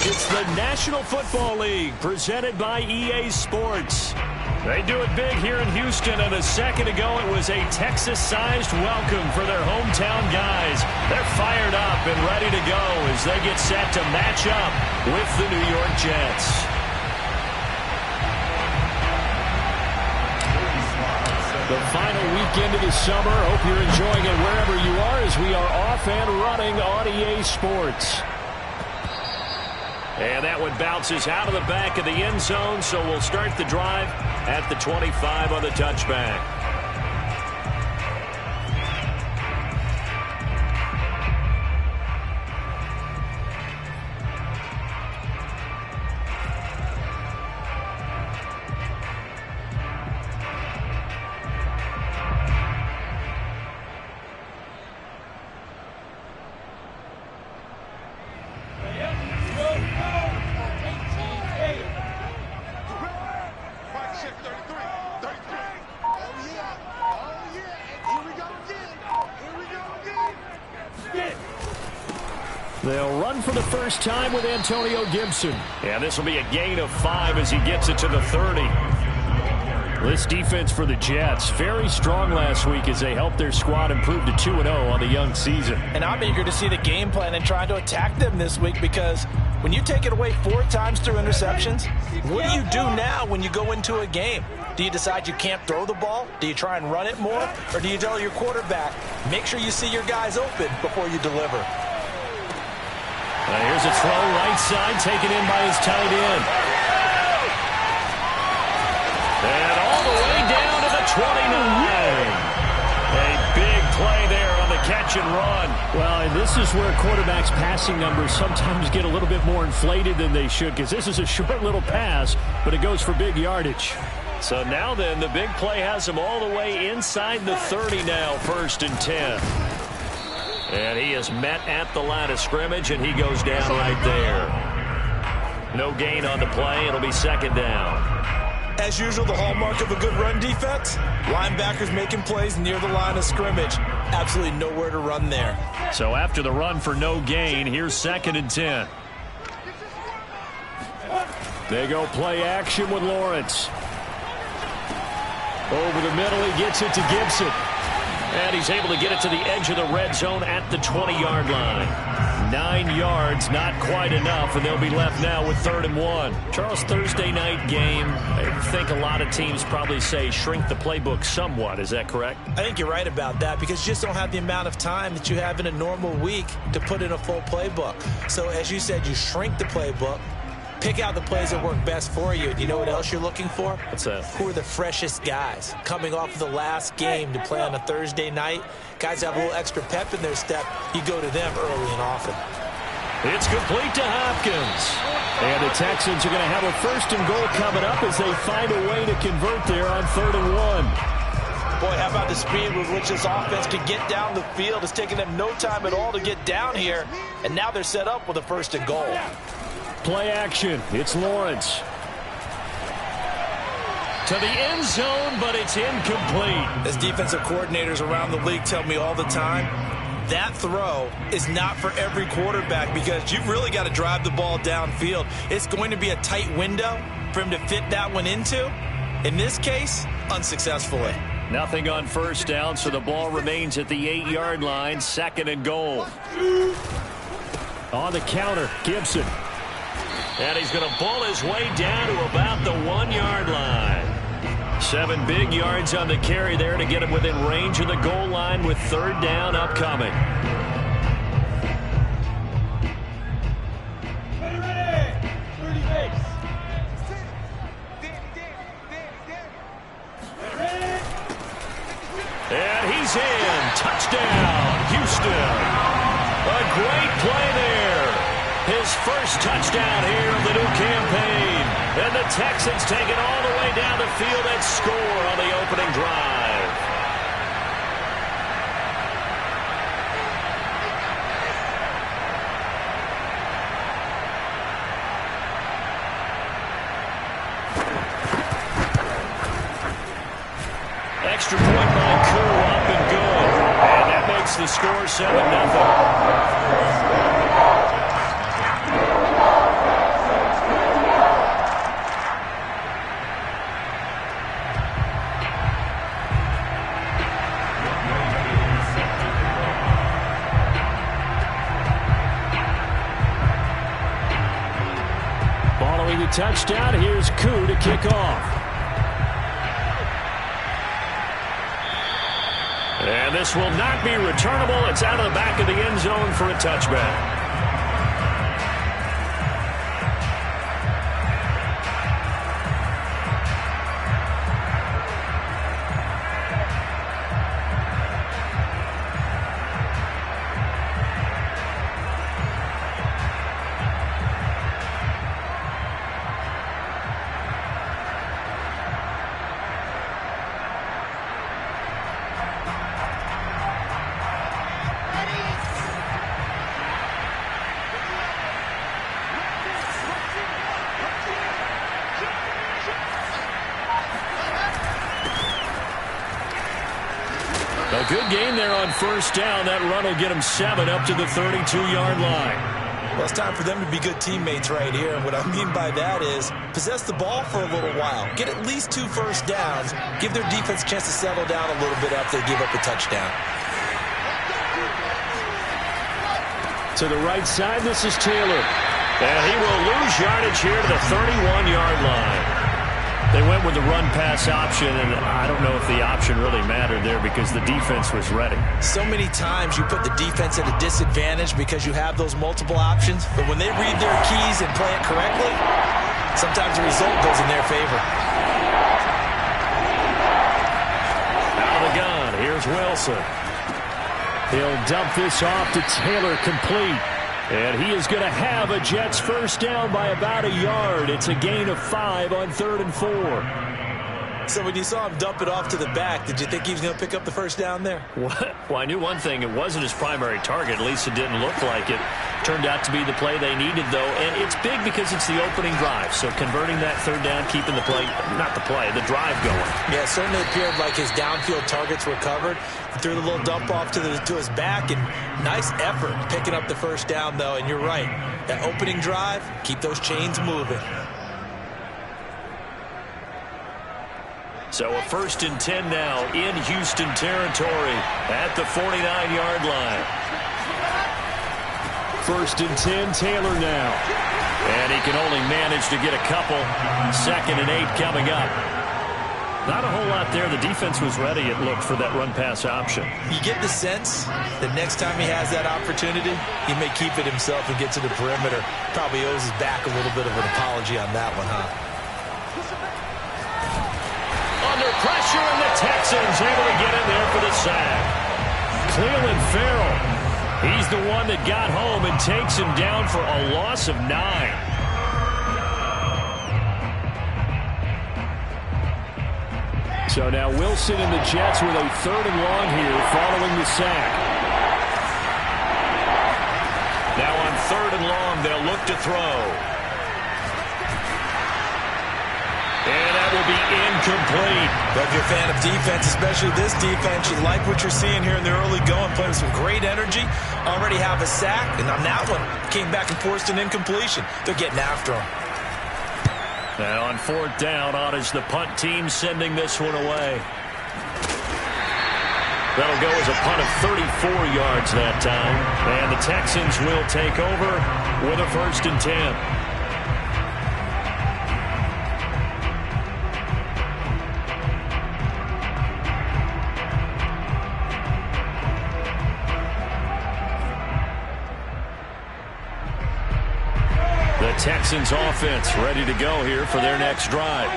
It's the National Football League presented by EA Sports. They do it big here in Houston, and a second ago it was a Texas-sized welcome for their hometown guys. They're fired up and ready to go as they get set to match up with the New York Jets. The final weekend of the summer. Hope you're enjoying it wherever you are as we are off and running on EA Sports. And that one bounces out of the back of the end zone, so we'll start the drive at the 25 on the touchback. They'll run for the first time with Antonio Gibson. And this will be a gain of 5 as he gets it to the 30. This defense for the Jets, very strong last week as they helped their squad improve to 2-0 on the young season. And I'm eager to see the game plan and trying to attack them this week, because when you take it away 4 times through interceptions, what do you do now when you go into a game? Do you decide you can't throw the ball? Do you try and run it more? Or do you tell your quarterback, make sure you see your guys open before you deliver? Here's a throw right side, taken in by his tight end. And all the way down to the 29. A big play there on the catch and run. Well, and this is where quarterbacks' passing numbers sometimes get a little bit more inflated than they should, because this is a short little pass, but it goes for big yardage. So now then, the big play has him all the way inside the 30 now, 1st and 10. And he is met at the line of scrimmage, and he goes down right there. No gain on the play. It'll be 2nd down. As usual, the hallmark of a good run defense, linebackers making plays near the line of scrimmage. Absolutely nowhere to run there. So after the run for no gain, here's 2nd and 10. They go play action with Lawrence. Over the middle, he gets it to Gibson. And he's able to get it to the edge of the red zone at the 20-yard line. 9 yards, not quite enough, and they'll be left now with 3rd and 1. Charles, Thursday night game, I think a lot of teams probably say shrink the playbook somewhat. Is that correct? I think you're right about that, because you just don't have the amount of time that you have in a normal week to put in a full playbook. So as you said, you shrink the playbook. Pick out the plays that work best for you. Do you know what else you're looking for? What's that? Who are the freshest guys coming off of the last game to play on a Thursday night? Guys have a little extra pep in their step. You go to them early and often. It's complete to Hopkins. And the Texans are going to have a 1st and goal coming up as they find a way to convert there on 3rd and 1. Boy, how about the speed with which this offense can get down the field? It's taken them no time at all to get down here. And now they're set up with a 1st and goal. Play action. It's Lawrence. To the end zone, but it's incomplete. As defensive coordinators around the league tell me all the time, that throw is not for every quarterback, because you've really got to drive the ball downfield. It's going to be a tight window for him to fit that one into. In this case, unsuccessfully. Nothing on 1st down, so the ball remains at the 8-yard line. 2nd and goal. On the counter, Gibson. And he's going to pull his way down to about the 1-yard line. 7 big yards on the carry there to get him within range of the goal line with 3rd down upcoming. And he's in. Touchdown, Houston. A great play there. His 1st touchdown here of the new campaign. And the Texans take it all the way down the field and score on the opening drive. Extra point by Koo, up and good. And that makes the score 7-0. the touchdown. Here's Koo to kick off. And this will not be returnable. It's out of the back of the end zone for a touchback. A good game there on first down. That run will get them 7 up to the 32-yard line. Well, it's time for them to be good teammates right here. And what I mean by that is possess the ball for a little while. Get at least 2 first downs. Give their defense a chance to settle down a little bit after they give up a touchdown. To the right side, this is Taylor. And he will lose yardage here to the 31-yard line. They went with the run-pass option, and I don't know if the option really mattered there because the defense was ready. So many times you put the defense at a disadvantage because you have those multiple options, but when they read their keys and play it correctly, sometimes the result goes in their favor. Out of the gun, here's Wilson. He'll dump this off to Taylor, complete. And he is going to have a Jets first down by about a yard. It's a gain of 5 on 3rd and 4. So when you saw him dump it off to the back, did you think he was going to pick up the first down there? What? Well, I knew one thing. It wasn't his primary target. At least it didn't look like it. Turned out to be the play they needed, though. And it's big because it's the opening drive. So converting that third down, keeping the play, not the play, the drive going. Yeah, it certainly appeared like his downfield targets were covered. He threw the little dump off to his back, and nice effort picking up the first down, though. And you're right. That opening drive, keep those chains moving. So a 1st and 10 now in Houston territory at the 49-yard line. 1st and 10, Taylor now. And he can only manage to get a couple. 2nd and 8 coming up. Not a whole lot there. The defense was ready, it looked, for that run-pass option. You get the sense that next time he has that opportunity, he may keep it himself and get to the perimeter. Probably owes his back a little bit of an apology on that one, huh? Under pressure, and the Texans able to get in there for the sack. Cleveland Farrell, he's the one that got home and takes him down for a loss of 9. So now Wilson and the Jets with a 3rd and long here following the sack. Now on 3rd and long, they'll look to throw. And that will be incomplete. But if you're a fan of defense, especially this defense, you like what you're seeing here in the early going, playing with some great energy. Already have a sack, and on that one, came back and forced an incompletion. They're getting after him. Now on 4th down, on is the punt team sending this one away. That'll go as a punt of 34 yards that time. And the Texans will take over with a 1st and 10. Texans offense ready to go here for their next drive.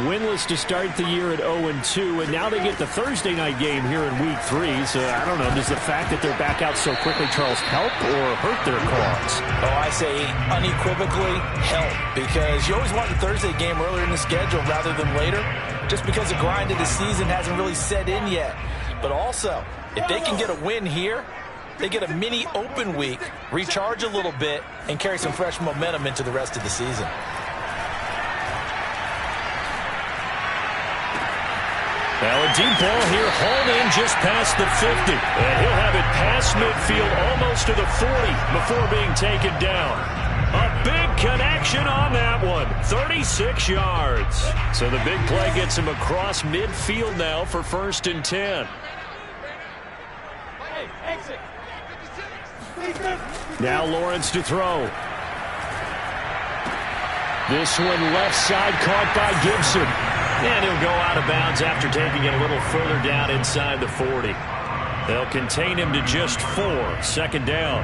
Winless to start the year at 0-2, and now they get the Thursday night game here in Week 3. So I don't know, does the fact that they're back out so quickly, Charles, help or hurt their cause? Oh, I say unequivocally help, because you always want the Thursday game earlier in the schedule rather than later, just because the grind of the season hasn't really set in yet. But also, if they can get a win here, they get a mini open week, recharge a little bit, and carry some fresh momentum into the rest of the season. Now a deep ball here, hauled in just past the 50. And he'll have it past midfield, almost to the 40, before being taken down. A big connection on that one, 36 yards. So the big play gets him across midfield now for 1st and 10. Now Lawrence to throw. This one left side caught by Gibson. And he'll go out of bounds after taking it a little further down inside the 40. They'll contain him to just 4. Second down.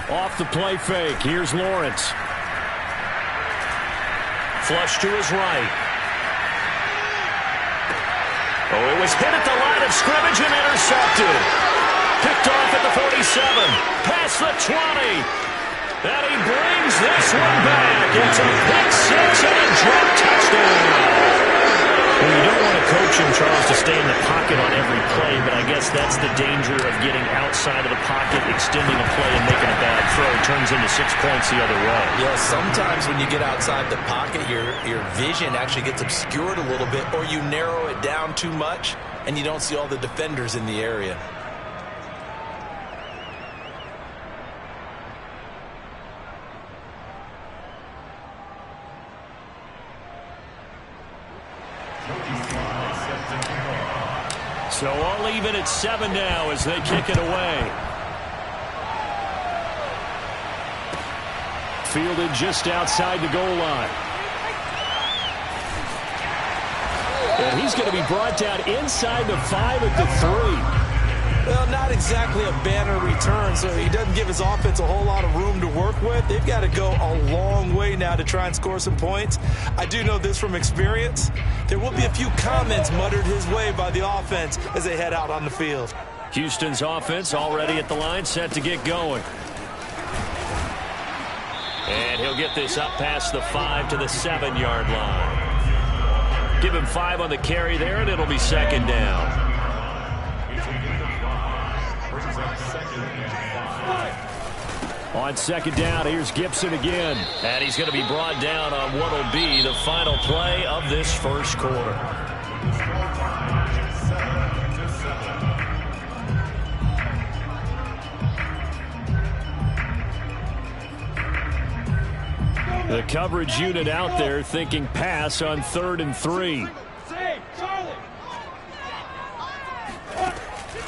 Off the play fake. Here's Lawrence. Flush to his right. Oh, it was hit at the line of scrimmage and intercepted. Picked off at the 47. Past the 20. And he brings this one back. It's a pick six and a drop touchdown. Well, you don't want to coach him, Charles, to stay in the pocket on every play, but I guess that's the danger of getting outside of the pocket, extending a play, and making a bad throw. It turns into 6 points the other way. Yeah, sometimes when you get outside the pocket, your vision actually gets obscured a little bit, or you narrow it down too much, and you don't see all the defenders in the area. So all even at 7 now as they kick it away. Fielded just outside the goal line. And he's going to be brought down inside the 5 at the 3. Well, not exactly a banner return, so he doesn't give his offense a whole lot of room to work with. They've got to go a long way now to try and score some points. I do know this from experience. There will be a few comments muttered his way by the offense as they head out on the field. Houston's offense already at the line, set to get going. And he'll get this up past the 5 to the 7-yard line. Give him 5 on the carry there, and it'll be second down. On second down, here's Gibson again. And he's going to be brought down on what will be the final play of this first quarter. The coverage unit out there thinking pass on 3rd and 3.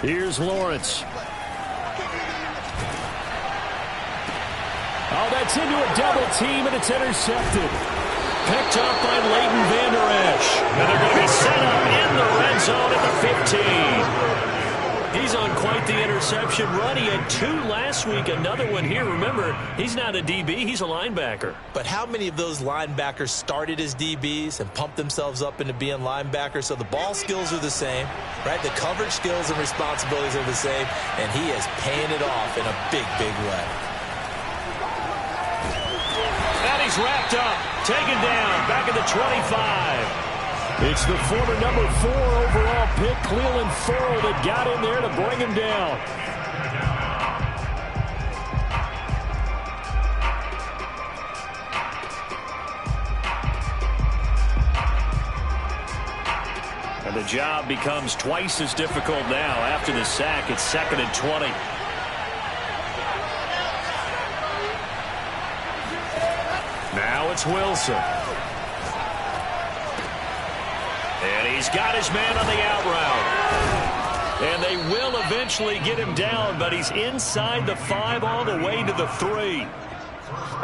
Here's Lawrence. Oh, that's into a double team, and it's intercepted. Picked up by Leighton Vander Esch. And they're going to be set up in the red zone at the 15. He's on quite the interception run. He had 2 last week, another one here. Remember, he's not a DB, he's a linebacker. But how many of those linebackers started as DBs and pumped themselves up into being linebackers? So the ball skills are the same, right? The coverage skills and responsibilities are the same, and he is paying it off in a big, big way. And he's wrapped up, taken down, back at the 25. It's the former number 4 overall pick, Cleveland Ferrell, that got in there to bring him down. And the job becomes twice as difficult now after the sack. It's 2nd and 20. Now it's Wilson. And he's got his man on the out route. And they will eventually get him down, but he's inside the 5 all the way to the 3.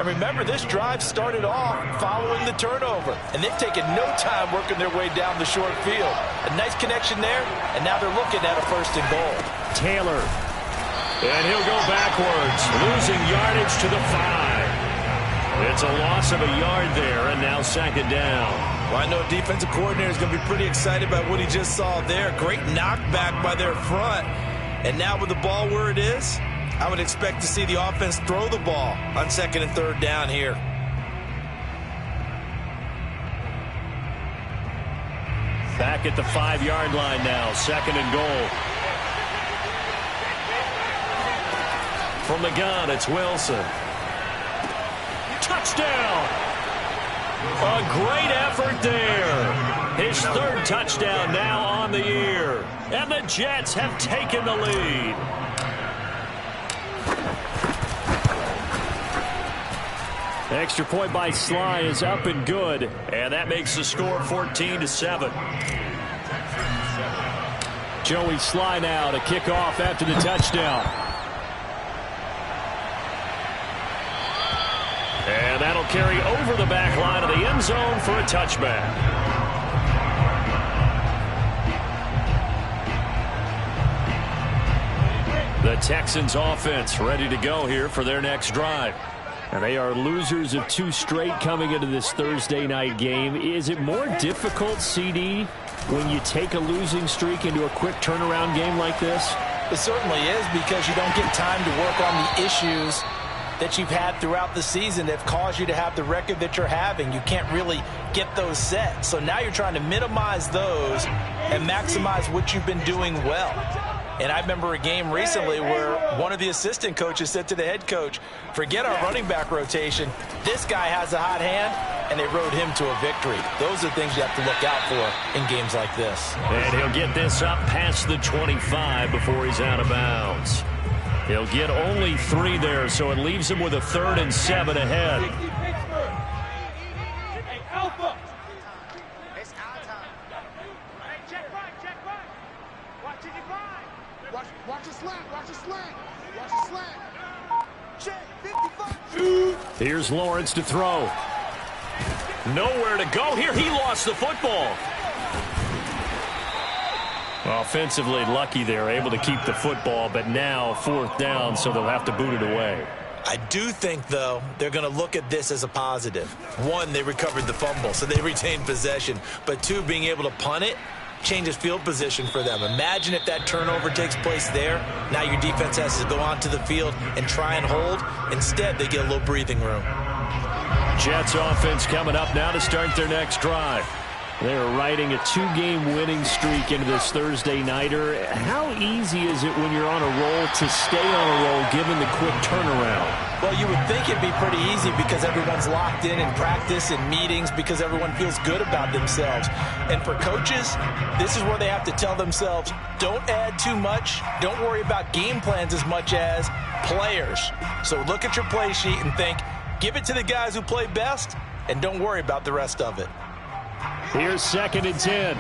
And remember, this drive started off following the turnover. And they've taken no time working their way down the short field. A nice connection there, and now they're looking at a 1st and goal. Taylor. And he'll go backwards, losing yardage to the 5. It's a loss of a yard there, and now 2nd down. Well, I know a defensive coordinator is going to be pretty excited about what he just saw there. Great knockback by their front. And now with the ball where it is, I would expect to see the offense throw the ball on 2nd and 3rd down here. Back at the 5-yard line now, 2nd and goal. From the gun, it's Wilson. Touchdown! A great effort there. His 3rd touchdown now on the year. And the Jets have taken the lead. Extra point by Sly is up and good. And that makes the score 14-7. Joey Sly now to kick off after the touchdown. And that'll carry over the back line of the end zone for a touchback. The Texans offense ready to go here for their next drive. And they are losers of 2 straight coming into this Thursday night game. Is it more difficult, CD, when you take a losing streak into a quick turnaround game like this? It certainly is, because you don't get time to work on the issues that you've had throughout the season that have caused you to have the record that you're having. You can't really get those set. So now you're trying to minimize those and maximize what you've been doing well. And I remember a game recently where one of the assistant coaches said to the head coach, forget our running back rotation. This guy has a hot hand, and they rode him to a victory. Those are things you have to look out for in games like this. And he'll get this up past the 25 before he's out of bounds. He'll get only 3 there, so it leaves him with a 3rd and 7 ahead. Here's Lawrence to throw. Nowhere to go here. He lost the football. Offensively lucky they're able to keep the football, but now 4th down, so they'll have to boot it away. I do think, though, they're going to look at this as a positive. 1, they recovered the fumble, so they retained possession. But 2, being able to punt it changes field position for them. Imagine if that turnover takes place there. Now your defense has to go onto the field and try and hold. Instead, they get a little breathing room. Jets offense coming up now to start their next drive. They're riding a 2-game winning streak into this Thursday nighter. How easy is it when you're on a roll to stay on a roll given the quick turnaround? Well, you would think it'd be pretty easy because everyone's locked in practice and meetings, because everyone feels good about themselves. And for coaches, this is where they have to tell themselves, don't add too much. Don't worry about game plans as much as players. So look at your play sheet and think, give it to the guys who play best, and don't worry about the rest of it. Here's 2nd and 10.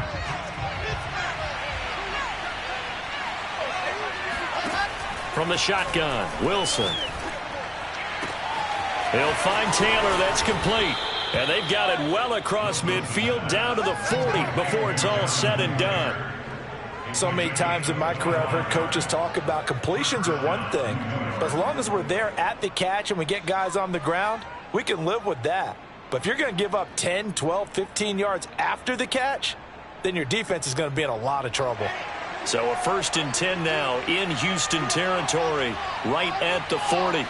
From the shotgun, Wilson. He'll find Taylor. That's complete. And they've got it well across midfield down to the 40 before it's all said and done. So many times in my career I've heard coaches talk about completions are one thing, but as long as we're there at the catch and we get guys on the ground, we can live with that. But if you're going to give up 10, 12, 15 yards after the catch, then your defense is going to be in a lot of trouble. So a 1st and 10 now in Houston territory, right at the 40.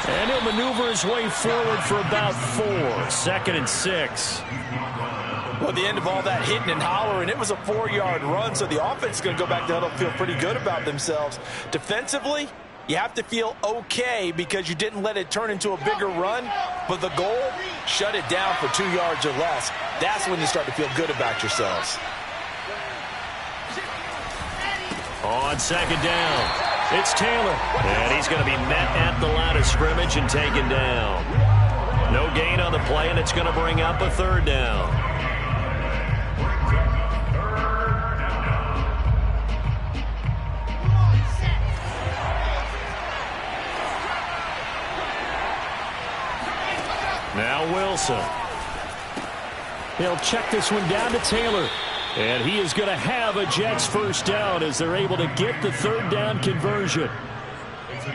And he'll maneuver his way forward for about 4. 2nd and 6. Well, at the end of all that hitting and hollering, it was a 4-yard run, so the offense is going to go back to huddle, feel pretty good about themselves. Defensively, you have to feel okay because you didn't let it turn into a bigger run, but the goal, shut it down for 2 yards or less. That's when you start to feel good about yourselves. On 2nd down, it's Taylor. And he's going to be met at the line of scrimmage and taken down. No gain on the play, and it's going to bring up a 3rd down. Now Wilson. He'll check this one down to Taylor. And he is going to have a Jets 1st down as they're able to get the 3rd down conversion.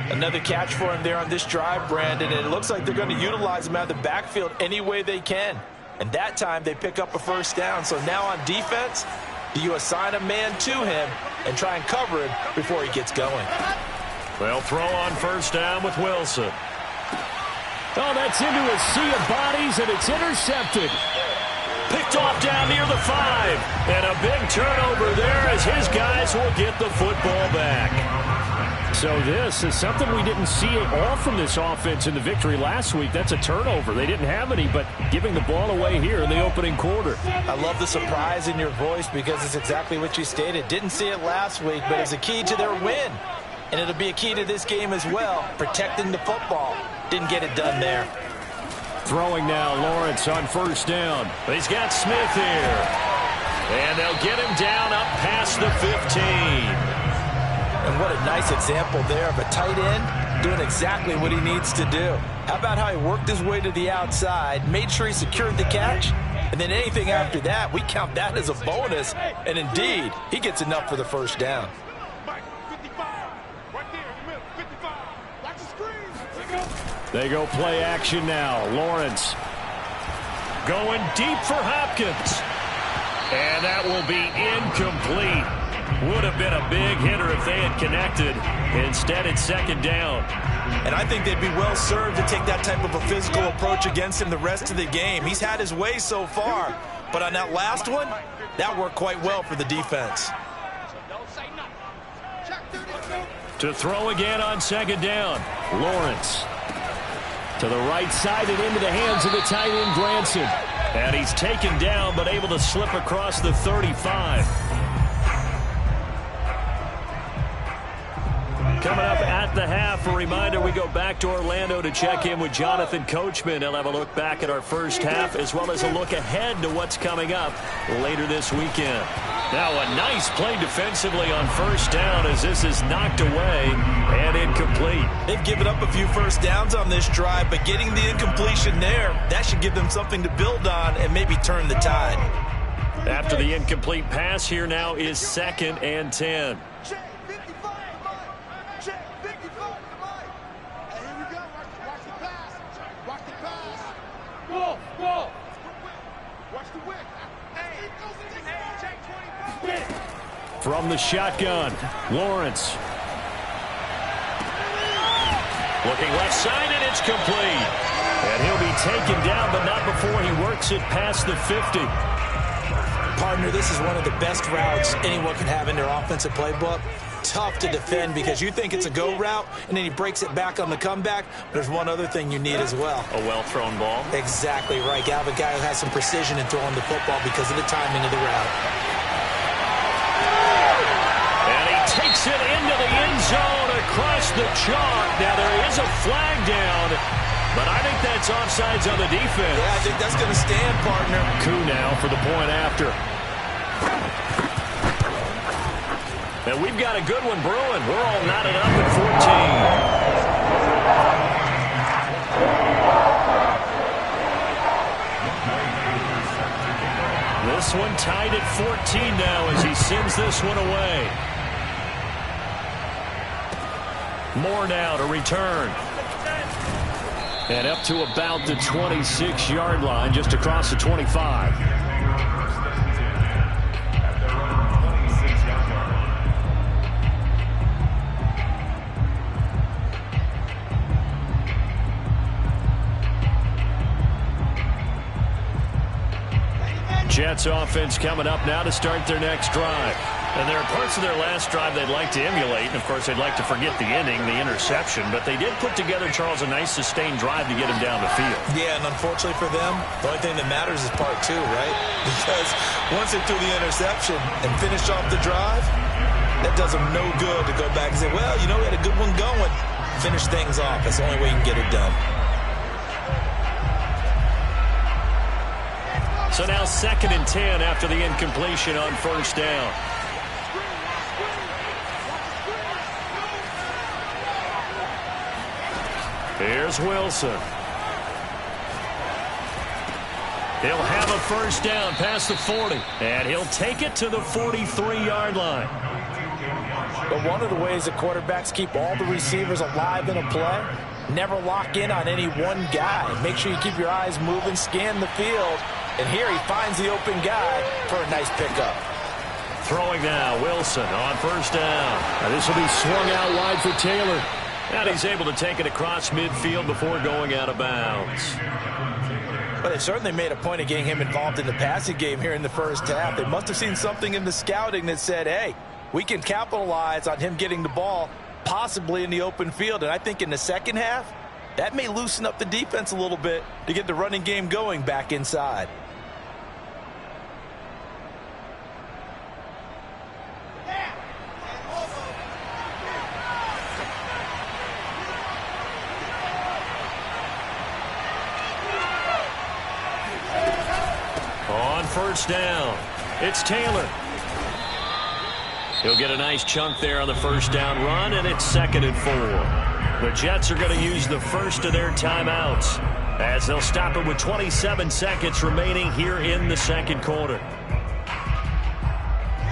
Another catch for him there on this drive, Brandon, and it looks like they're going to utilize him out of the backfield any way they can. And that time they pick up a 1st down. So now on defense, do you assign a man to him and try and cover him before he gets going? They'll throw on 1st down with Wilson. Oh, that's into a sea of bodies, and it's intercepted. Picked off down near the 5. And a big turnover there as his guys will get the football back. So this is something we didn't see at all from this offense in the victory last week. That's a turnover. They didn't have any, but giving the ball away here in the opening quarter. I love the surprise in your voice because it's exactly what you stated. Didn't see it last week, but it's a key to their win. And it'll be a key to this game as well, protecting the football. Didn't get it done there. Throwing now, Lawrence on first down. He's got Smith here. And they'll get him down up past the 15. And what a nice example there of a tight end doing exactly what he needs to do. How about how he worked his way to the outside, made sure he secured the catch, and then anything after that, we count that as a bonus. And indeed, he gets enough for the first down. They go play action now. Lawrence going deep for Hopkins. And that will be incomplete. Would have been a big hitter if they had connected. Instead, it's second down. And I think they'd be well served to take that type of a physical approach against him the rest of the game. He's had his way so far. But on that last one, that worked quite well for the defense. To throw again on second down. Lawrence. To the right side and into the hands of the tight end, Granson. And he's taken down, but able to slip across the 35. Coming up at the half, a reminder, we go back to Orlando to check in with Jonathan Coachman. He'll have a look back at our first half, as well as a look ahead to what's coming up later this weekend. Now a nice play defensively on first down as this is knocked away and incomplete. They've given up a few first downs on this drive, but getting the incompletion there, that should give them something to build on and maybe turn the tide. After the incomplete pass, here now is 2nd and 10. From the shotgun, Lawrence. Looking left side, and it's complete. And he'll be taken down, but not before he works it past the 50. Partner, this is one of the best routes anyone can have in their offensive playbook. Tough to defend because you think it's a go route, and then he breaks it back on the comeback. There's one other thing you need as well. A well-thrown ball. Exactly right. You have a guy who has some precision in throwing the football because of the timing of the route. Takes it into the end zone across the chalk. Now there is a flag down, but I think that's offsides on the defense. Yeah, I think that's going to stand, partner. Coup now for the point after. And we've got a good one brewing. We're all knotted up at 14. This one tied at 14 now as he sends this one away. More now to return. And up to about the 26-yard line, just across the 25. Jets offense coming up now to start their next drive. And there are parts of their last drive they'd like to emulate. And, of course, they'd like to forget the ending, the interception. But they did put together, Charles, a nice sustained drive to get him down the field. Yeah, and unfortunately for them, the only thing that matters is part 2, right? Because once they threw the interception and finished off the drive, that does them no good to go back and say, well, you know, we had a good one going. Finish things off. That's the only way you can get it done. So now 2nd and 10 after the incompletion on first down. Here's Wilson. He'll have a first down past the 40. And he'll take it to the 43-yard line. But one of the ways that quarterbacks keep all the receivers alive in a play, never lock in on any one guy. Make sure you keep your eyes moving, scan the field. And here he finds the open guy for a nice pickup. Throwing now, Wilson on first down. Now this will be swung out wide for Taylor. And he's able to take it across midfield before going out of bounds. But it certainly made a point of getting him involved in the passing game here in the first half. They must have seen something in the scouting that said, hey, we can capitalize on him getting the ball possibly in the open field. And I think in the second half, that may loosen up the defense a little bit to get the running game going back inside. first down. It's Taylor. He'll get a nice chunk there on the first down run, and it's 2nd and 4. The Jets are going to use the first of their timeouts as they'll stop it with 27 seconds remaining here in the second quarter.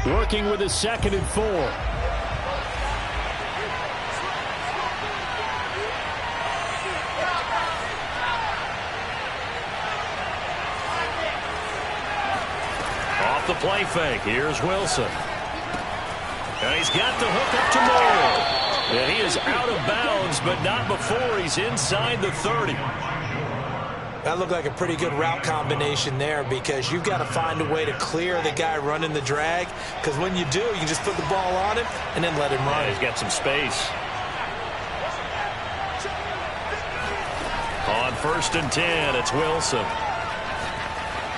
Working with a 2nd and 4. Off the play fake. Here's Wilson. And he's got the hook up to Moore. And he is out of bounds, but not before he's inside the 30. That looked like a pretty good route combination there because you've got to find a way to clear the guy running the drag, because when you do, you can just put the ball on him and then let him run. Yeah, he's got some space. On 1st and 10, it's Wilson.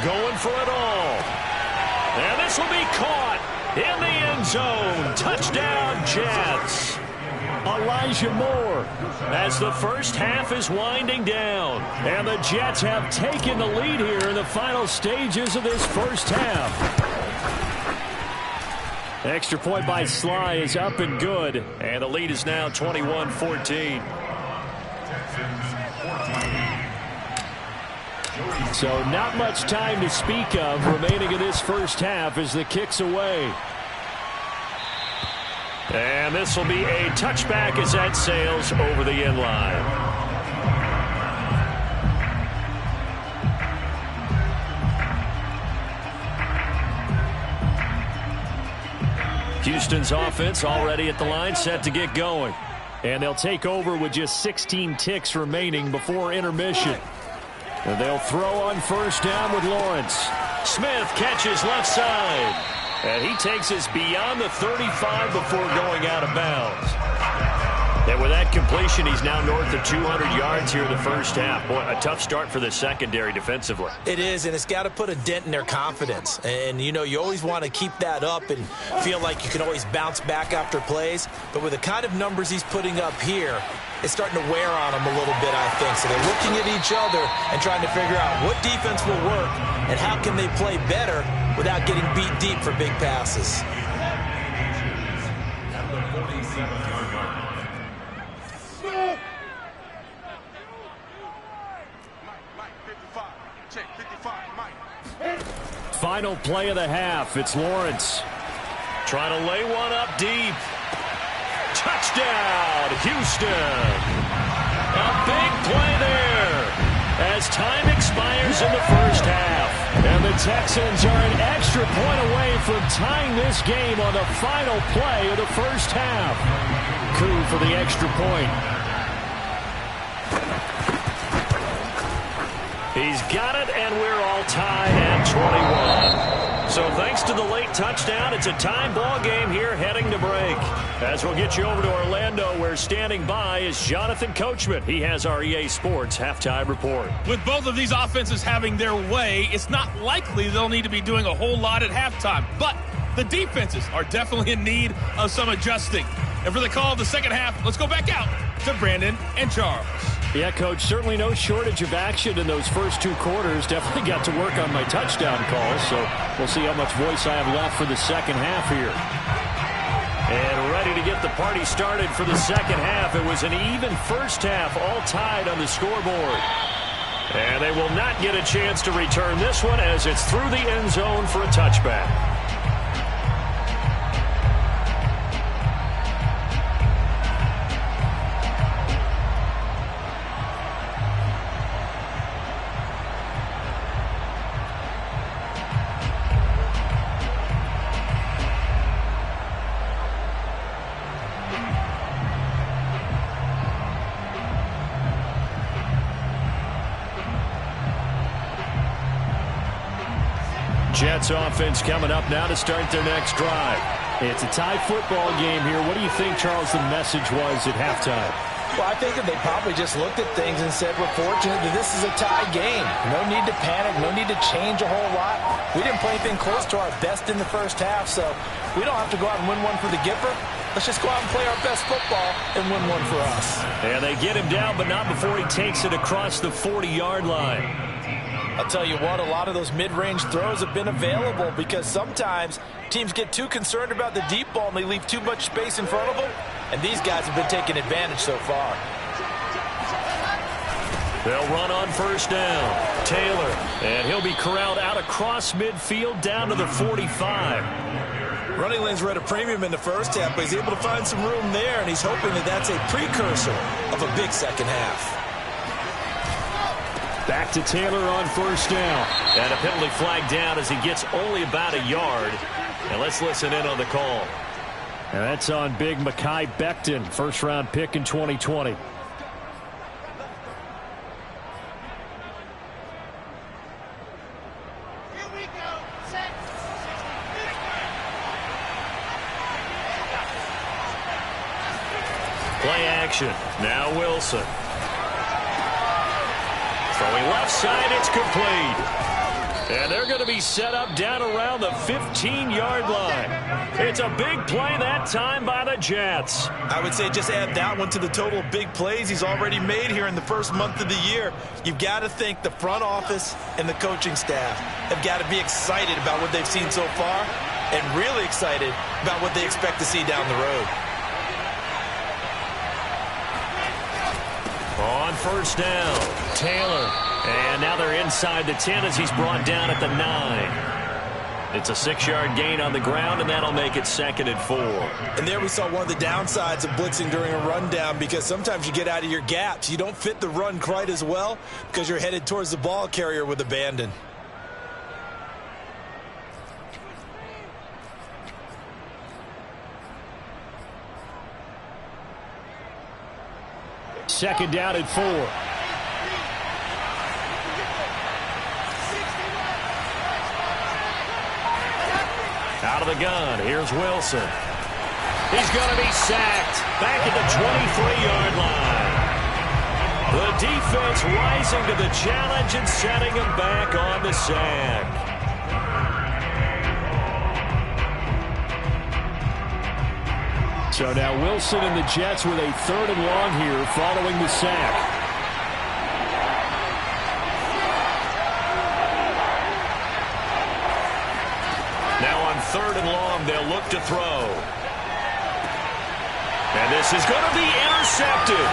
Going for it all. And this will be caught in the end zone. Touchdown, Jets. Elijah Moore as the first half is winding down. And the Jets have taken the lead here in the final stages of this first half. Extra point by Sly is up and good. And the lead is now 21-14. So not much time to speak of remaining in this first half as the kick's away. And this will be a touchback as that sails over the end line. Houston's offense already at the line, set to get going. And they'll take over with just 16 ticks remaining before intermission. And they'll throw on first down with Lawrence. Smith catches left side. And he takes us beyond the 35 before going out of bounds. And with that completion, he's now north of 200 yards here in the first half. Boy, a tough start for the secondary defensively. It is, and it's got to put a dent in their confidence. And, you know, you always want to keep that up and feel like you can always bounce back after plays. But with the kind of numbers he's putting up here, it's starting to wear on them a little bit, I think. So they're looking at each other and trying to figure out what defense will work and how can they play better without getting beat deep for big passes. Final play of the half. It's Lawrence trying to lay one up deep. Touchdown, Houston. A big play there as time expires in the first half. And the Texans are an extra point away from tying this game on the final play of the first half. Coup for the extra point. He's got it, and we're all tied at 21. So thanks to the late touchdown, it's a tie ball game here heading to break. As we'll get you over to Orlando, where standing by is Jonathan Coachman. He has our EA Sports halftime report. With both of these offenses having their way, it's not likely they'll need to be doing a whole lot at halftime. But the defenses are definitely in need of some adjusting. And for the call of the second half, let's go back out to Brandon and Charles. Yeah, Coach, certainly no shortage of action in those first two quarters. Definitely got to work on my touchdown calls, so we'll see how much voice I have left for the second half here. And ready to get the party started for the second half. It was an even first half, all tied on the scoreboard. And they will not get a chance to return this one as it's through the end zone for a touchback. Jets offense coming up now to start their next drive. It's a tie football game here. What do you think, Charles, the message was at halftime? Well, I think that they probably just looked at things and said, we're fortunate that this is a tie game. No need to panic. No need to change a whole lot. We didn't play anything close to our best in the first half, so we don't have to go out and win one for the Gipper. Let's just go out and play our best football and win one for us. And they get him down, but not before he takes it across the 40-yard line. I'll tell you what, a lot of those mid-range throws have been available because sometimes teams get too concerned about the deep ball and they leave too much space in front of them, and these guys have been taking advantage so far. They'll run on first down. Taylor, and he'll be corralled out across midfield down to the 45. Running lanes were at a premium in the first half, but he's able to find some room there, and he's hoping that that's a precursor of a big second half. Back to Taylor on first down. And a penalty flag down as he gets only about a yard. And let's listen in on the call. And that's on big Mekhi Becton, first-round pick in 2020. Play action. Now Wilson. Throwing left side, it's complete. And they're going to be set up down around the 15-yard line. It's a big play that time by the Jets. I would say just add that one to the total of big plays he's already made here in the first month of the year. You've got to think the front office and the coaching staff have got to be excited about what they've seen so far and really excited about what they expect to see down the road. On first down, Taylor. And now they're inside the 10 as he's brought down at the 9. It's a 6-yard gain on the ground, and that'll make it 2nd and 4. And there we saw one of the downsides of blitzing during a rundown, because sometimes you get out of your gaps. You don't fit the run quite as well because you're headed towards the ball carrier with abandon. Second down at 4. Out of the gun, here's Wilson. He's going to be sacked back at the 23-yard line. The defense rising to the challenge and setting him back on the sack. So now Wilson and the Jets with a 3rd and long here following the sack. Now on 3rd and long, they'll look to throw. And this is going to be intercepted.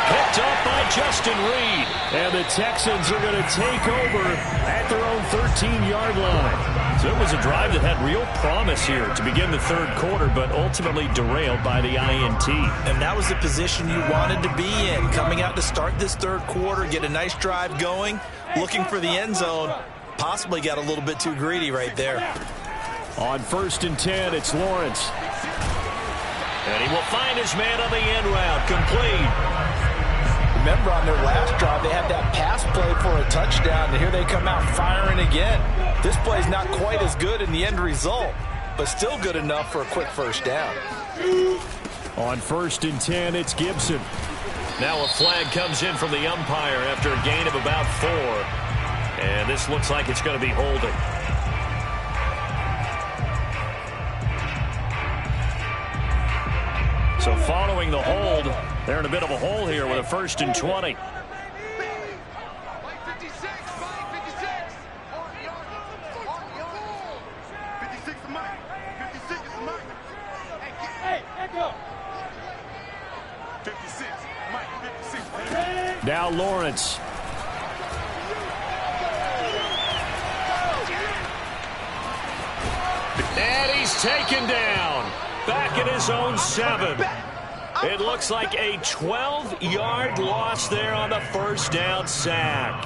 Picked up by Justin Reed. And the Texans are going to take over at their own 13-yard line. So it was a drive that had real promise here to begin the 3rd quarter, but ultimately derailed by the INT. And that was the position you wanted to be in, coming out to start this 3rd quarter, get a nice drive going, looking for the end zone. Possibly got a little bit too greedy right there. On 1st and 10, it's Lawrence. And he will find his man on the end route, complete. Remember on their last drive, they had that pass play for a touchdown, and here they come out firing again. This play's not quite as good in the end result, but still good enough for a quick first down. On 1st and 10, it's Gibson. Now a flag comes in from the umpire after a gain of about 4. And this looks like it's going to be holding. So following the hold, they're in a bit of a hole here with a 1st and 20. Now Lawrence. And he's taken down. Back at his own 7. It looks like a 12-yard loss there on the first down sack.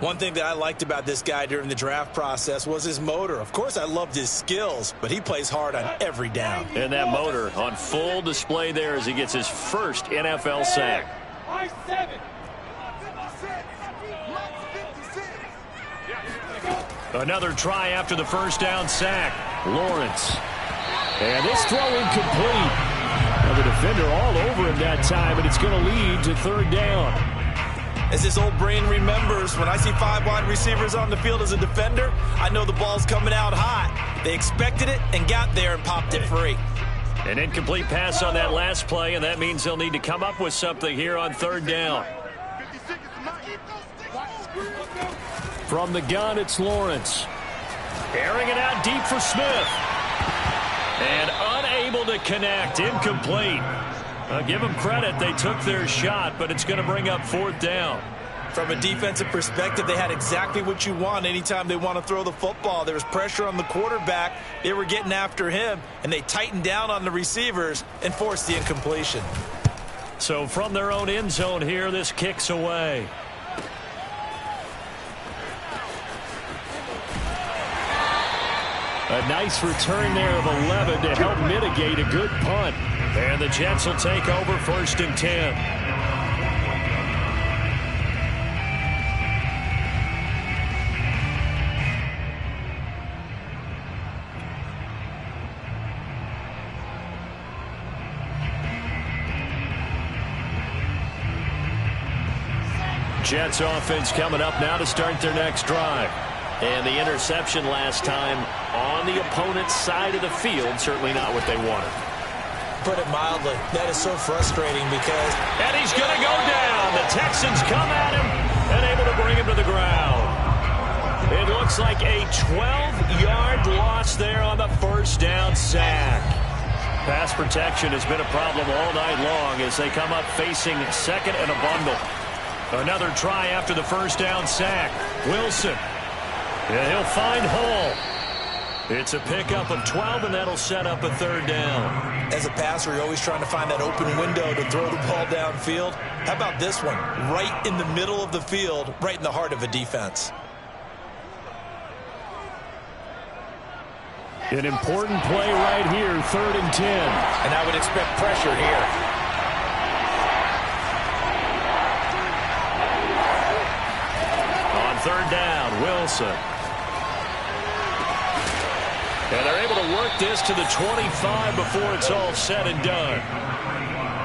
One thing that I liked about this guy during the draft process was his motor. Of course, I loved his skills, but he plays hard on every down. And that motor on full display there as he gets his first NFL sack. Another try after the first down sack. Lawrence. And this throw incomplete. Well, the defender all over him that time, and it's going to lead to 3rd down. As his old brain remembers, when I see 5 wide receivers on the field as a defender, I know the ball's coming out hot. They expected it and got there and popped it free. An incomplete pass on that last play, and that means they'll need to come up with something here on 3rd down. From the gun, it's Lawrence. Airing it out deep for Smith. And unable to connect. Incomplete. I'll give them credit. They took their shot, but it's going to bring up 4th down. From a defensive perspective, they had exactly what you want anytime they want to throw the football. There was pressure on the quarterback. They were getting after him, and they tightened down on the receivers and forced the incompletion. So from their own end zone here, this kicks away. A nice return there of 11 to help mitigate a good punt. And the Jets will take over 1st and 10. Jets offense coming up now to start their next drive. And the interception last time on the opponent's side of the field, certainly not what they wanted. Put it mildly, that is so frustrating because... And he's going to go down. The Texans come at him and able to bring him to the ground. It looks like a 12-yard loss there on the 1st down sack. Pass protection has been a problem all night long as they come up facing 2nd and a bundle. Another try after the 1st down sack. Wilson. And he'll find Hall. It's a pickup of 12, and that'll set up a 3rd down. As a passer, you're always trying to find that open window to throw the ball downfield. How about this one? Right in the middle of the field, right in the heart of a defense. An important play right here, 3rd and 10. And I would expect pressure here. On 3rd down, Wilson. And they're able to work this to the 25 before it's all said and done.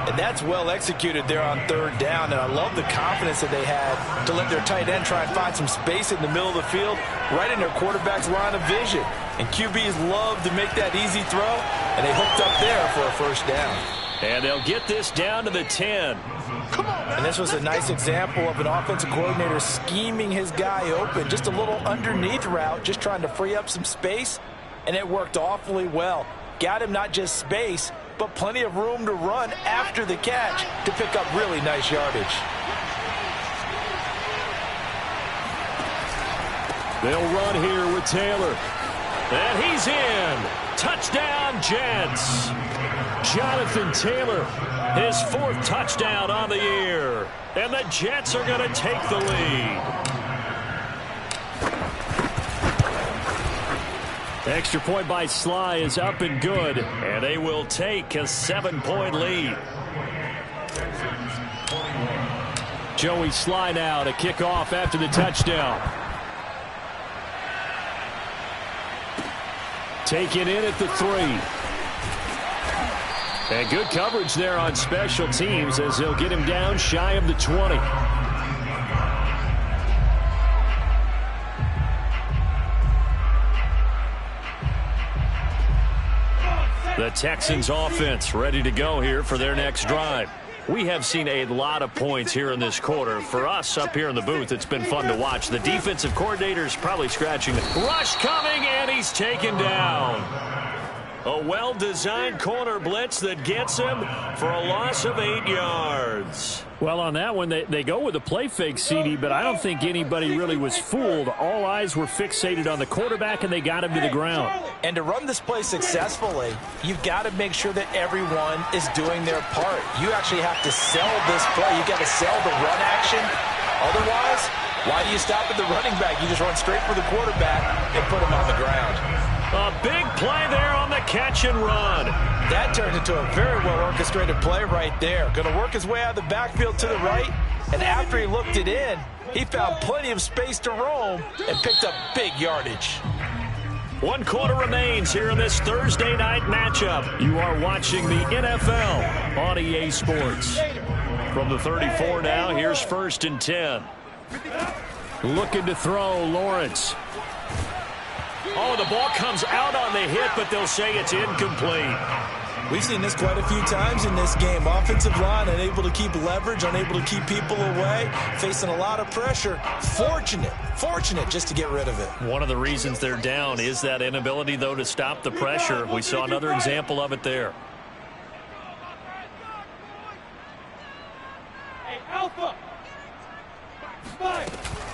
And that's well executed there on 3rd down. And I love the confidence that they had to let their tight end try and find some space in the middle of the field, right in their quarterback's line of vision. And QBs love to make that easy throw, and they hooked up there for a 1st down. And they'll get this down to the 10. And this was a nice example of an offensive coordinator scheming his guy open. Just a little underneath route, just trying to free up some space. And it worked awfully well. Got him not just space, but plenty of room to run after the catch to pick up really nice yardage. They'll run here with Taylor. And he's in. Touchdown, Jets. Jonathan Taylor, his 4th touchdown on the year. And the Jets are going to take the lead. Extra point by Sly is up and good, and they will take a 7-point lead. Joey Sly now to kick off after the touchdown. Taken in at the 3. And good coverage there on special teams as they'll get him down shy of the 20. The Texans offense ready to go here for their next drive. We have seen a lot of points here in this quarter. For us up here in the booth, it's been fun to watch. The defensive coordinator's probably scratching the rush coming, and he's taken down. A well-designed corner blitz that gets him for a loss of 8 yards. Well, on that one, they go with a play fake, CD, but I don't think anybody really was fooled. All eyes were fixated on the quarterback, and they got him to the ground. And to run this play successfully, you've got to make sure that everyone is doing their part. You actually have to sell this play. You've got to sell the run action. Otherwise, why do you stop at the running back? You just run straight for the quarterback and put him on the ground. A big play there on the catch and run. That turned into a very well-orchestrated play right there. Going to work his way out of the backfield to the right, and after he looked it in, he found plenty of space to roam and picked up big yardage. 1 quarter remains here in this Thursday night matchup. You are watching the NFL on EA Sports. From the 34 now, here's 1st and 10. Looking to throw, Lawrence. Oh, the ball comes out on the hit, but they'll say it's incomplete. We've seen this quite a few times in this game. Offensive line unable to keep leverage, unable to keep people away, facing a lot of pressure. Fortunate just to get rid of it. One of the reasons they're down is that inability, though, to stop the pressure. We saw another example of it there. Hey, Alpha!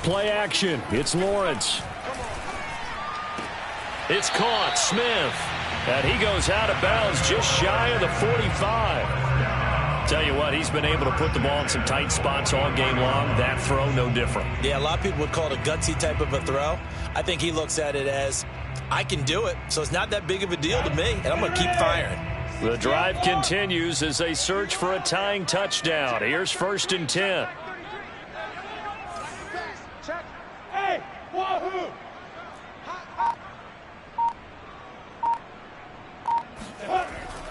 Play action. It's Lawrence. It's caught. Smith. And he goes out of bounds just shy of the 45. Tell you what, he's been able to put the ball in some tight spots all game long. That throw, no different. Yeah, a lot of people would call it a gutsy type of a throw. I think he looks at it as, I can do it, so it's not that big of a deal to me, and I'm going to keep firing. The drive continues as they search for a tying touchdown. Here's 1st and 10. Hey, wahoo!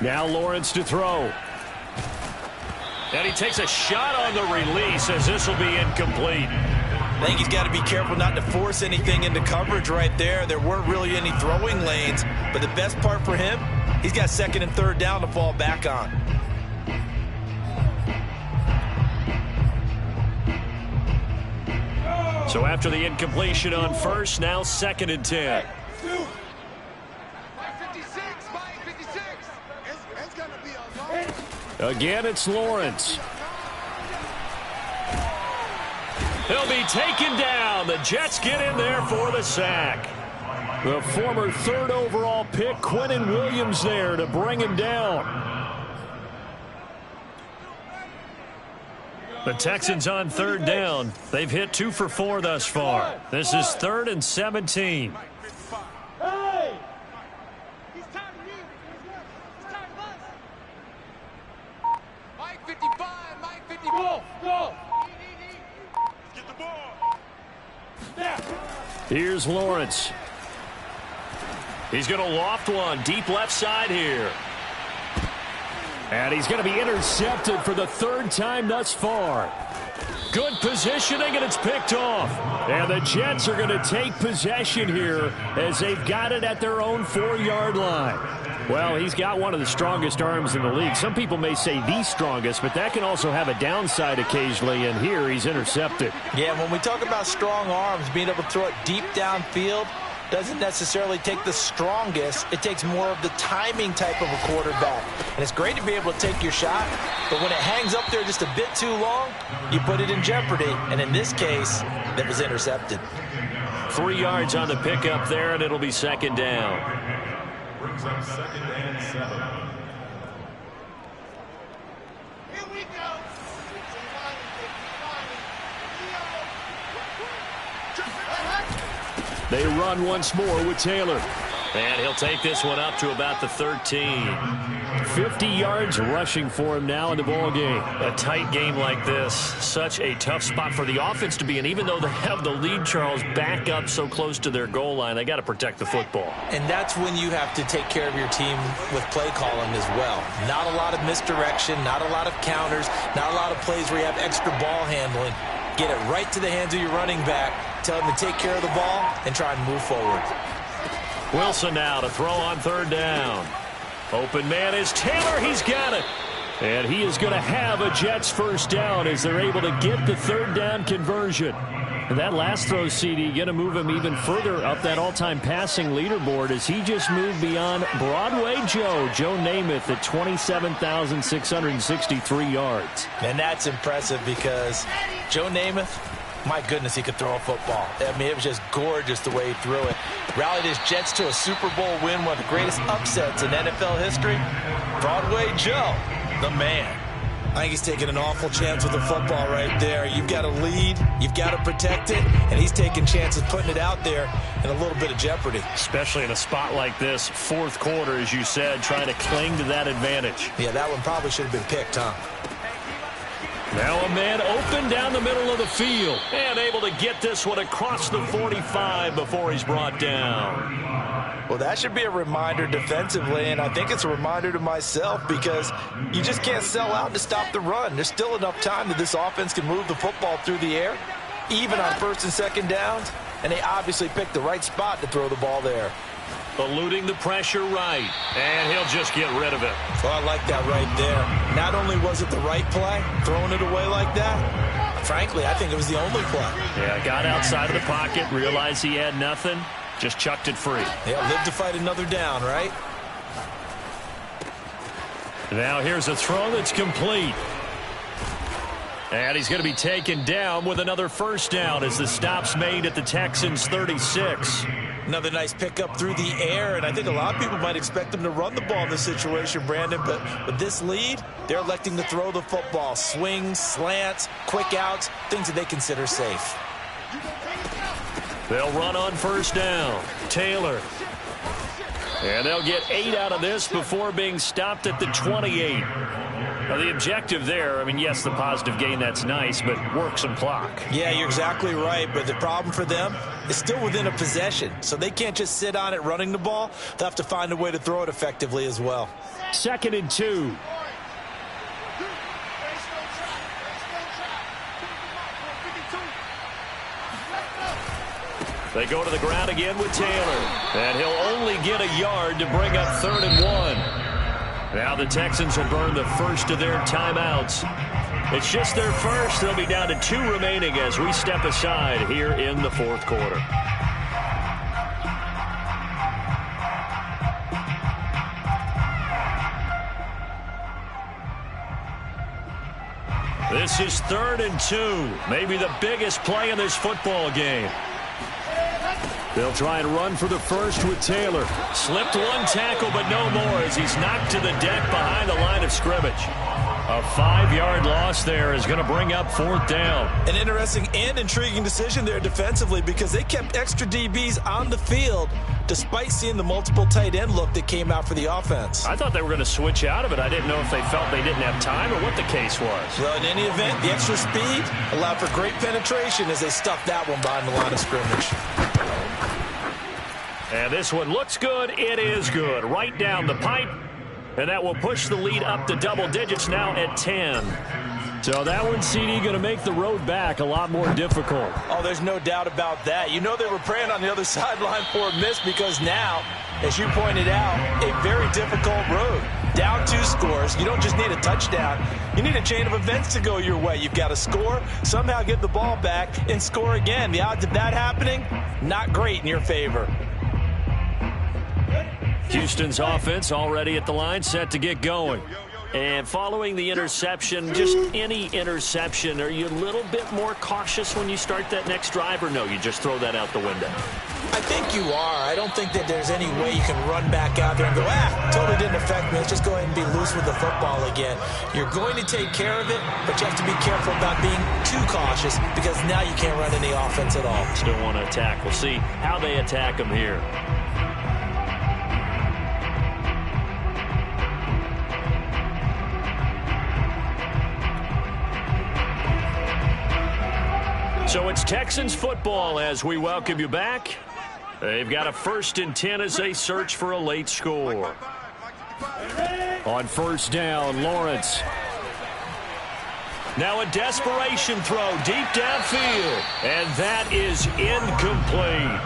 Now Lawrence to throw. And he takes a shot on the release as this will be incomplete. I think he's got to be careful not to force anything into coverage right there. There weren't really any throwing lanes, but the best part for him, he's got 2nd and 3rd down to fall back on. So after the incompletion on 1st, now 2nd and 10. Again, it's Lawrence. He'll be taken down. The Jets get in there for the sack. The former 3rd overall pick, Quinnen Williams, there to bring him down. The Texans on 3rd down. They've hit 2 for 4 thus far. This is 3rd and 17. Hey! Mike 55, Mike 50. Go! Get the ball. Snap. Here's Lawrence. He's going to loft one deep left side here. And he's going to be intercepted for the 3rd time thus far. Good positioning, and it's picked off. And the Jets are going to take possession here as they've got it at their own 4-yard line. Well, he's got one of the strongest arms in the league. Some people may say the strongest, but that can also have a downside occasionally, and here he's intercepted. Yeah, when we talk about strong arms, being able to throw it deep downfield doesn't necessarily take the strongest. It takes more of the timing type of a quarterback. And it's great to be able to take your shot, but when it hangs up there just a bit too long, you put it in jeopardy. And in this case, that was intercepted. 3 yards on the pickup there, and it'll be 2nd down. Brings up 2nd and 7. Here we go. They run once more with Taylor. And he'll take this one up to about the 13. 50 yards rushing for him now in the ball game. A tight game like this, such a tough spot for the offense to be in. Even though they have the lead, Charles, back up so close to their goal line, they got to protect the football. And that's when you have to take care of your team with play calling as well. Not a lot of misdirection, not a lot of counters, not a lot of plays where you have extra ball handling. Get it right to the hands of your running back. Tell him to take care of the ball and try and move forward. Wilson now to throw on 3rd down. Open man is Taylor. He's got it. And he is going to have a Jets 1st down as they're able to get the 3rd down conversion. And that last throw, CD, going to move him even further up that all-time passing leaderboard as he just moved beyond Broadway Joe Namath at 27,663 yards. And that's impressive because Joe Namath, my goodness, he could throw a football. I mean, it was just gorgeous the way he threw it. Rallied his Jets to a Super Bowl win, one of the greatest upsets in NFL history. Broadway Joe, the man. I think he's taking an awful chance with the football right there. You've got to lead, you've got to protect it, and he's taking chances putting it out there in a little bit of jeopardy. Especially in a spot like this, 4th quarter, as you said, trying to cling to that advantage. Yeah, that one probably should have been picked, huh? Now a man open down the middle of the field and able to get this one across the 45 before he's brought down. Well, that should be a reminder defensively, and I think it's a reminder to myself because you just can't sell out to stop the run. There's still enough time that this offense can move the football through the air, even on 1st and 2nd downs, and they obviously picked the right spot to throw the ball there. Eluding the pressure right. And he'll just get rid of it. Well, I like that right there. Not only was it the right play, throwing it away like that, frankly, I think it was the only play. Yeah, got outside of the pocket, realized he had nothing, just chucked it free. Yeah, live to fight another down, right? Now here's a throw that's complete. And he's going to be taken down with another first down as the stop's made at the Texans' 36. Another nice pickup through the air, and I think a lot of people might expect them to run the ball in this situation, Brandon, but with this lead, they're electing to throw the football. Swings, slants, quick outs, things that they consider safe. They'll run on first down. Taylor. And they'll get 8 out of this before being stopped at the 28. Now, the objective there, I mean, yes, the positive gain, that's nice, but work some clock. Yeah, you're exactly right, but the problem for them is still within a possession, so they can't just sit on it running the ball. They'll have to find a way to throw it effectively as well. 2nd and 2. They go to the ground again with Taylor, and he'll only get a yard to bring up 3rd and 1. Now the Texans will burn the first of their timeouts. It's just their first. They'll be down to 2 remaining as we step aside here in the 4th quarter. This is 3rd and 2. Maybe the biggest play in this football game. They'll try and run for the first with Taylor. Slipped one tackle, but no more as he's knocked to the deck behind the line of scrimmage. A 5-yard loss there is going to bring up 4th down. An interesting and intriguing decision there defensively because they kept extra DBs on the field despite seeing the multiple tight end look that came out for the offense. I thought they were going to switch out of it. I didn't know if they felt they didn't have time or what the case was. Well, in any event, the extra speed allowed for great penetration as they stuffed that one behind the line of scrimmage. And this one looks good. It is good. Right down the pipe. And that will push the lead up to double digits now at 10. So that one, CD, going to make the road back a lot more difficult. Oh, there's no doubt about that. You know they were praying on the other sideline for a miss because now, as you pointed out, a very difficult road. Down 2 scores. You don't just need a touchdown. You need a chain of events to go your way. You've got to score, somehow get the ball back, and score again. The odds of that happening, not great in your favor. Houston's offense already at the line, set to get going. And following the interception, just any interception, are you a little bit more cautious when you start that next drive, or no, you just throw that out the window? I think you are. I don't think that there's any way you can run back out there and go, totally didn't affect me. Let's just go ahead and be loose with the football again. You're going to take care of it, but you have to be careful about being too cautious because now you can't run any offense at all. Still want to attack. We'll see how they attack them here. So it's Texans football as we welcome you back. They've got a 1st and 10 as they search for a late score. On first down, Lawrence. Now a desperation throw deep downfield. And that is incomplete.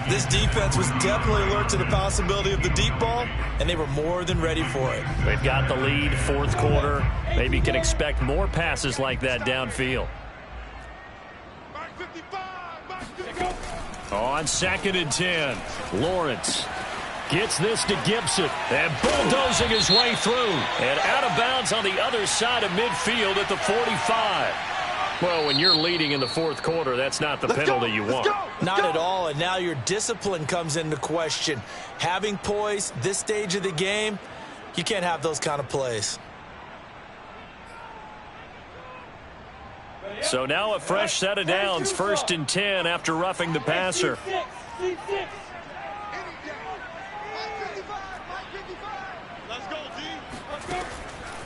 This defense was definitely alert to the possibility of the deep ball, and they were more than ready for it. They've got the lead, 4th quarter. Maybe can expect more passes like that downfield. On 2nd and 10, Lawrence gets this to Gibson and bulldozing his way through and out of bounds on the other side of midfield at the 45. Well, when you're leading in the 4th quarter, that's not the penalty you want. Not at all, and now your discipline comes into question. Having poise this stage of the game, you can't have those kind of plays. So now a fresh set of downs, 1st and 10 after roughing the passer.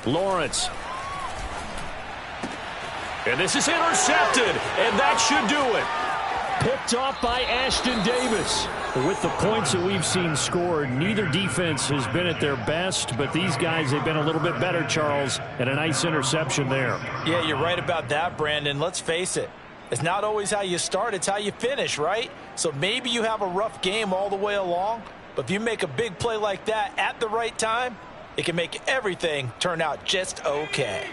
Lawrence. And this is intercepted, and that should do it. Picked off by Ashton Davis. With the points that we've seen scored, neither defense has been at their best, but these guys have been a little bit better, Charles, and a nice interception there. Yeah, you're right about that, Brandon. Let's face it. It's not always how you start, it's how you finish, right? So maybe you have a rough game all the way along, But if you make a big play like that at the right time, it can make everything turn out just okay.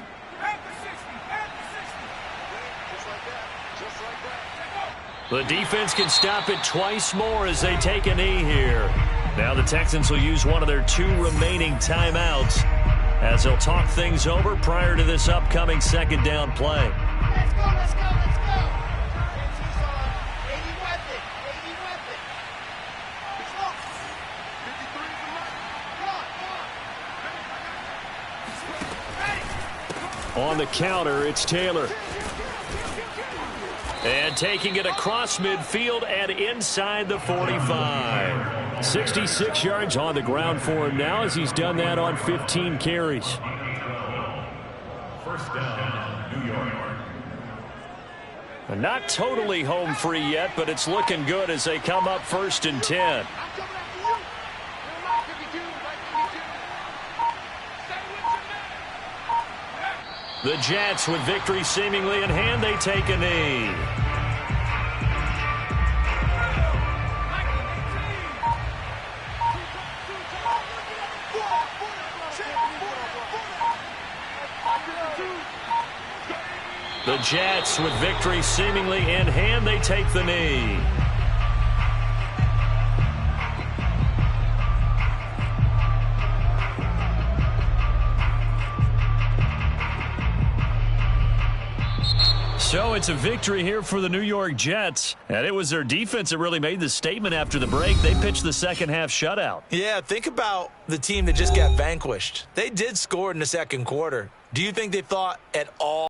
The defense can stop it twice more as they take a knee here. Now the Texans will use one of their 2 remaining timeouts as they'll talk things over prior to this upcoming second down play. Let's go, let's go, let's go. On the counter, it's Taylor. And taking it across midfield and inside the 45. 66 yards on the ground for him now as he's done that on 15 carries. First down, New York. Not totally home free yet, but it's looking good as they come up 1st and 10. The Jets, with victory seemingly in hand, they take a knee. The Jets, with victory seemingly in hand, they take the knee. So it's a victory here for the New York Jets. And it was their defense that really made the statement after the break. They pitched the second half shutout. Yeah, think about the team that just got vanquished. They did score in the second quarter. Do you think they thought at all